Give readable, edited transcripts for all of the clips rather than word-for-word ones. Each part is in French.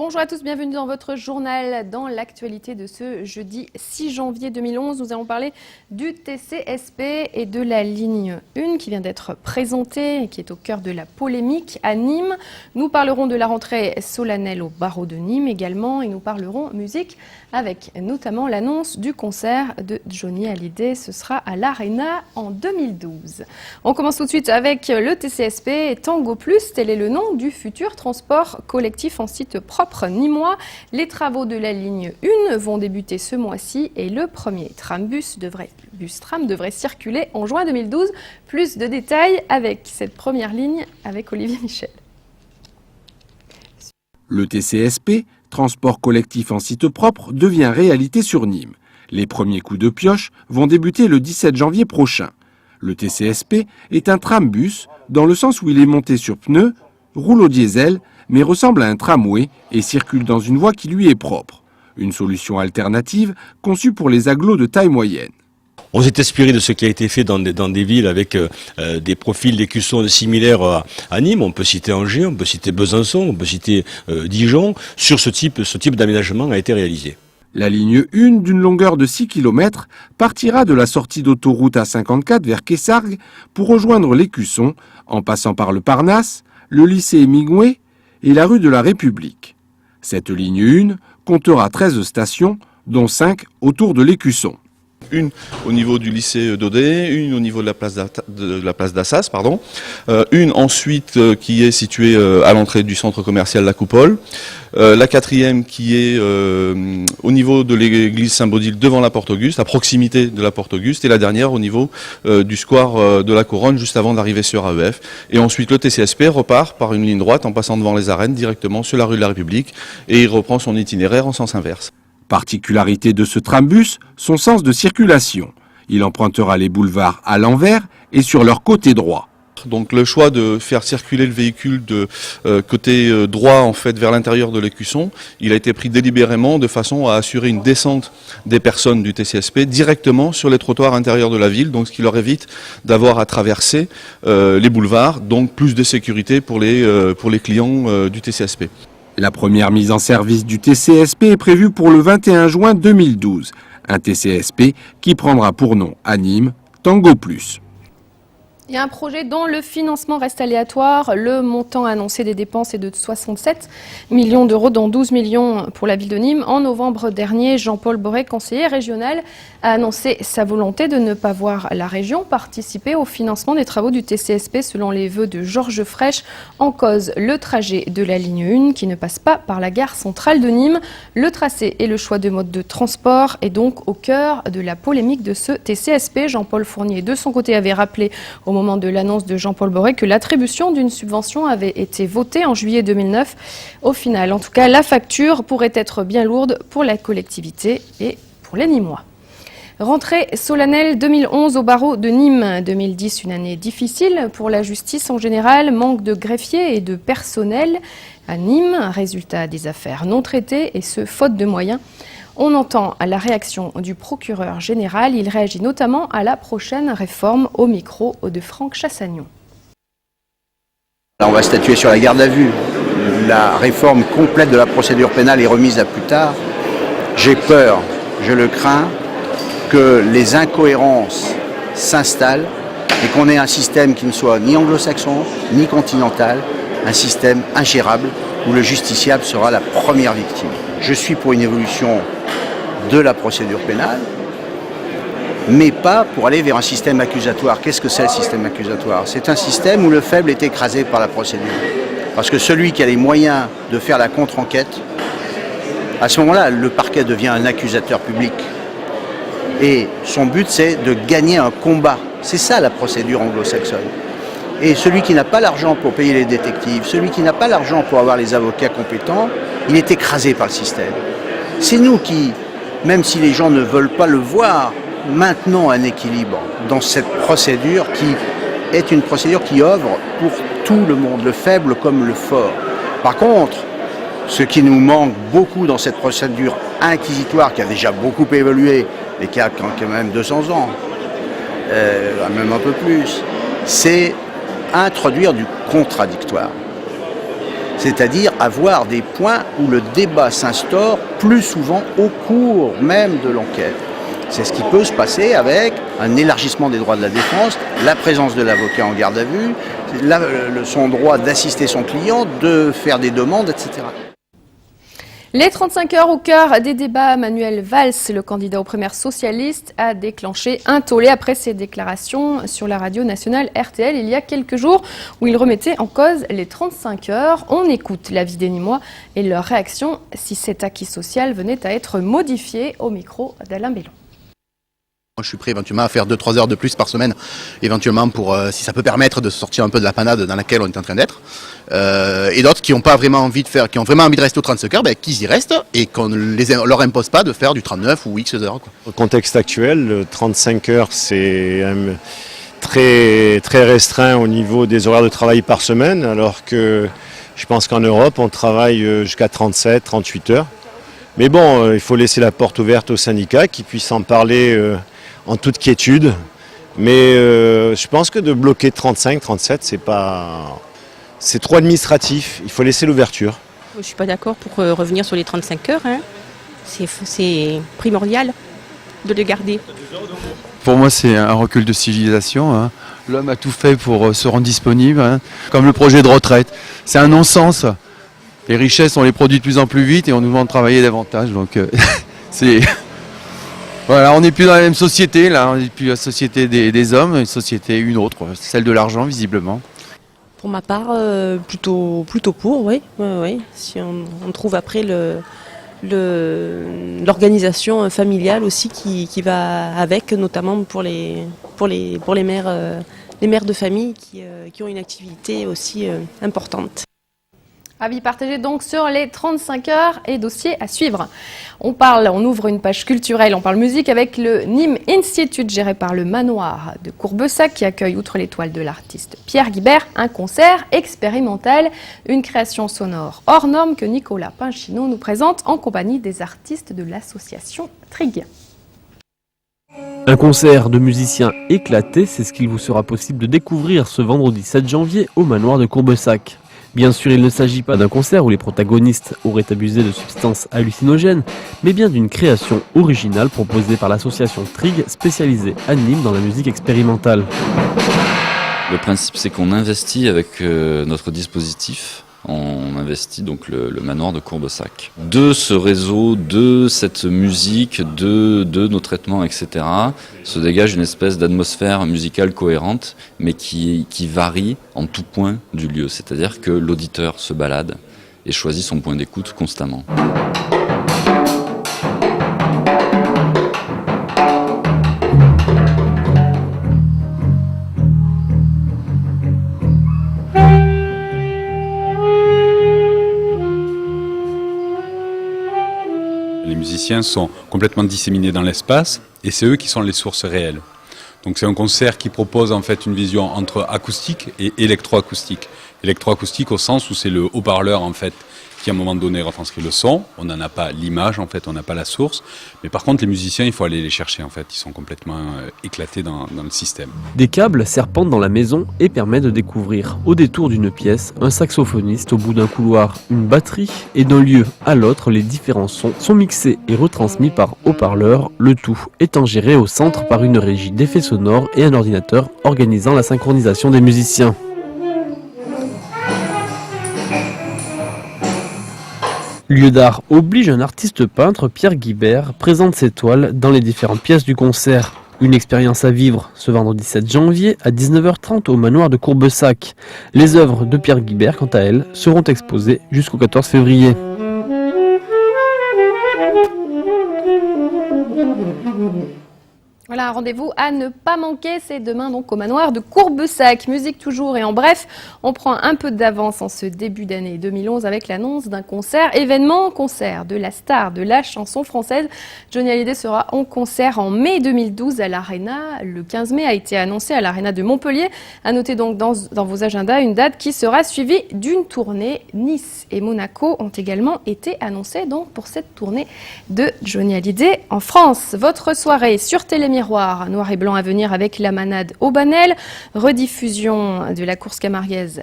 Bonjour à tous, bienvenue dans votre journal. Dans l'actualité de ce jeudi 6 janvier 2011, nous allons parler du TCSP et de la ligne 1 qui vient d'être présentée et qui est au cœur de la polémique à Nîmes. Nous parlerons de la rentrée solennelle au barreau de Nîmes également et nous parlerons musique avec notamment l'annonce du concert de Johnny Hallyday. Ce sera à l'Arena en 2012. On commence tout de suite avec le TCSP et Tango Plus. Tel est le nom du futur transport collectif en site propre nîmois. Les travaux de la ligne 1 vont débuter ce mois-ci et le premier bus-tram devrait circuler en juin 2012. Plus de détails avec cette première ligne avec Olivier Michel. Le TCSP, transport collectif en site propre, devient réalité sur Nîmes. Les premiers coups de pioche vont débuter le 17 janvier prochain. Le TCSP est un tram-bus dans le sens où il est monté sur pneus, roule au diesel, mais ressemble à un tramway et circule dans une voie qui lui est propre. Une solution alternative conçue pour les agglos de taille moyenne. On s'est inspiré de ce qui a été fait dans des villes avec des profils d'écussons similaires à Nîmes. On peut citer Angers, on peut citer Besançon, on peut citer Dijon. Sur ce type d'aménagement a été réalisé. La ligne 1, d'une longueur de 6 km, partira de la sortie d'autoroute A54 vers Quessargues pour rejoindre l'Écusson, en passant par le Parnasse, le lycée Hemingway et la rue de la République. Cette ligne 1 comptera 13 stations, dont 5 autour de l'Écusson. Une au niveau du lycée d'Audet, une au niveau de la place d'Assas, une ensuite qui est située à l'entrée du centre commercial La Coupole, la quatrième qui est au niveau de l'église Saint-Baudile devant la Porte Auguste, à proximité de la Porte Auguste, et la dernière au niveau du square de la Couronne, juste avant d'arriver sur AEF. Et ensuite le TCSP repart par une ligne droite en passant devant les arènes directement sur la rue de la République et il reprend son itinéraire en sens inverse. Particularité de ce trambus, son sens de circulation. Il empruntera les boulevards à l'envers et sur leur côté droit. Donc le choix de faire circuler le véhicule de côté droit en fait vers l'intérieur de l'Écusson, il a été pris délibérément de façon à assurer une descente des personnes du TCSP directement sur les trottoirs intérieurs de la ville, donc ce qui leur évite d'avoir à traverser les boulevards, donc plus de sécurité pour les clients du TCSP. La première mise en service du TCSP est prévue pour le 21 juin 2012. Un TCSP qui prendra pour nom à Nîmes Tango Plus. Il y a un projet dont le financement reste aléatoire. Le montant annoncé des dépenses est de 67 millions d'euros, dont 12 millions pour la ville de Nîmes. En novembre dernier, Jean-Paul Boré, conseiller régional, a annoncé sa volonté de ne pas voir la région participer au financement des travaux du TCSP selon les vœux de Georges Frêche. En cause, le trajet de la ligne 1 qui ne passe pas par la gare centrale de Nîmes. Le tracé et le choix de mode de transport est donc au cœur de la polémique de ce TCSP. Jean-Paul Fournier, de son côté, avait rappelé au moment de l'annonce de Jean-Paul Boré que l'attribution d'une subvention avait été votée en juillet 2009. Au final, en tout cas, la facture pourrait être bien lourde pour la collectivité et pour les Nîmois. Rentrée solennelle 2011 au barreau de Nîmes. 2010, une année difficile pour la justice en général. Manque de greffiers et de personnel à Nîmes. Résultat des affaires non traitées et ce, faute de moyens. On entend la réaction du procureur général. Il réagit notamment à la prochaine réforme au micro de Franck Chassagnon. On va statuer sur la garde à vue. La réforme complète de la procédure pénale est remise à plus tard. J'ai peur, je le crains, que les incohérences s'installent et qu'on ait un système qui ne soit ni anglo-saxon, ni continental, un système ingérable où le justiciable sera la première victime. Je suis pour une évolution de la procédure pénale, mais pas pour aller vers un système accusatoire. Qu'est-ce que c'est le système accusatoire? C'est un système où le faible est écrasé par la procédure. Parce que celui qui a les moyens de faire la contre-enquête, à ce moment-là, le parquet devient un accusateur public. Et son but, c'est de gagner un combat. C'est ça la procédure anglo-saxonne. Et celui qui n'a pas l'argent pour payer les détectives, celui qui n'a pas l'argent pour avoir les avocats compétents, il est écrasé par le système. C'est nous qui, même si les gens ne veulent pas le voir, maintenons un équilibre dans cette procédure qui est une procédure qui œuvre pour tout le monde, le faible comme le fort. Par contre, ce qui nous manque beaucoup dans cette procédure inquisitoire qui a déjà beaucoup évolué et qui a quand même 200 ans, même un peu plus, c'est introduire du contradictoire. c'est-à-dire avoir des points où le débat s'instaure plus souvent au cours même de l'enquête. C'est ce qui peut se passer avec un élargissement des droits de la défense, la présence de l'avocat en garde à vue, son droit d'assister son client, de faire des demandes, etc. Les 35 heures au cœur des débats, Manuel Valls, le candidat aux primaires socialistes, a déclenché un tollé après ses déclarations sur la radio nationale RTL il y a quelques jours où il remettait en cause les 35 heures. On écoute l'avis des Nîmois et leur réaction si cet acquis social venait à être modifié au micro d'Alain Bellon. Moi, je suis prêt éventuellement à faire 2-3 heures de plus par semaine, éventuellement pour, si ça peut permettre de sortir un peu de la panade dans laquelle on est en train d'être. Et d'autres qui n'ont pas vraiment envie de faire, qui ont vraiment envie de rester aux 35 heures, qu'ils y restent et qu'on ne leur impose pas de faire du 39 ou X heures. Quoi. Au contexte actuel, le 35 heures, c'est très, très restreint au niveau des horaires de travail par semaine, alors que je pense qu'en Europe, on travaille jusqu'à 37, 38 heures. Mais bon, il faut laisser la porte ouverte aux syndicats qui puissent en parler en toute quiétude, mais je pense que de bloquer 35, 37, c'est trop administratif, il faut laisser l'ouverture. Je ne suis pas d'accord pour revenir sur les 35 heures, hein. C'est primordial de les garder. Pour moi, c'est un recul de civilisation, hein. L'homme a tout fait pour se rendre disponible, hein. Comme le projet de retraite. C'est un non-sens. Les richesses, on les produit de plus en plus vite et on nous demande de travailler davantage, donc c'est... Voilà, on n'est plus dans la même société, là, on n'est plus la société des hommes, une autre, celle de l'argent visiblement. Pour ma part, plutôt pour, oui. Si on trouve après l'organisation familiale aussi qui va avec, notamment pour les mères de famille qui ont une activité aussi importante. Avis partagé donc sur les 35 heures et dossiers à suivre. On ouvre une page culturelle, on parle musique avec le Nîmes Institute géré par le Manoir de Courbessac qui accueille, outre l'étoile de l'artiste Pierre Guibert, un concert expérimental, une création sonore hors norme que Nicolas Pinchino nous présente en compagnie des artistes de l'association Trig. Un concert de musiciens éclatés, c'est ce qu'il vous sera possible de découvrir ce vendredi 7 janvier au Manoir de Courbessac. Bien sûr, il ne s'agit pas d'un concert où les protagonistes auraient abusé de substances hallucinogènes, mais bien d'une création originale proposée par l'association Trig, spécialisée à Nîmes dans la musique expérimentale. Le principe, c'est qu'on investit avec notre dispositif. On investit donc le manoir de Courbessac. De ce réseau, de cette musique, de nos traitements, etc., se dégage une espèce d'atmosphère musicale cohérente, mais qui varie en tout point du lieu. C'est-à-dire que l'auditeur se balade et choisit son point d'écoute constamment. Les musiciens sont complètement disséminés dans l'espace et c'est eux qui sont les sources réelles. Donc c'est un concert qui propose en fait une vision entre acoustique et électroacoustique. Électroacoustique au sens où c'est le haut-parleur en fait qui à un moment donné retranscrit le son. On n'en a pas l'image en fait, on n'a pas la source. Mais par contre les musiciens, il faut aller les chercher en fait. Ils sont complètement éclatés dans le système. Des câbles serpentent dans la maison et permettent de découvrir au détour d'une pièce un saxophoniste au bout d'un couloir, une batterie et d'un lieu à l'autre les différents sons sont mixés et retransmis par haut-parleurs, le tout étant géré au centre par une régie d'effets sonores et un ordinateur organisant la synchronisation des musiciens. Lieu d'art oblige, un artiste peintre, Pierre Guibert, présente ses toiles dans les différentes pièces du concert. Une expérience à vivre ce vendredi 7 janvier à 19h30 au Manoir de Courbessac. Les œuvres de Pierre Guibert, quant à elles, seront exposées jusqu'au 14 février. Voilà, un rendez-vous à ne pas manquer, c'est demain donc au Manoir de Courbessac. Musique toujours et en bref, on prend un peu d'avance en ce début d'année 2011 avec l'annonce d'un concert de la star de la chanson française. Johnny Hallyday sera en concert en mai 2012 à l'Arena. Le 15 mai a été annoncé à l'Arena de Montpellier. À noter donc dans vos agendas une date qui sera suivie d'une tournée. Nice et Monaco ont également été annoncés donc pour cette tournée de Johnny Hallyday en France. Votre soirée sur Télémie Miroir, noir et blanc à venir avec la manade au Banel. Rediffusion de la course camarguaise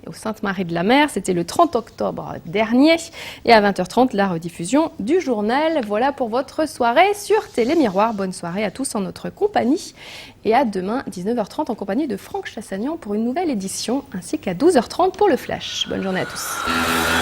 au Sainte-Marie-de-la-Mer. C'était le 30 octobre dernier. Et à 20h30, la rediffusion du journal. Voilà pour votre soirée sur Télé Miroir. Bonne soirée à tous en notre compagnie. Et à demain, 19h30, en compagnie de Franck Chassagnan pour une nouvelle édition, ainsi qu'à 12h30 pour le Flash. Bonne journée à tous.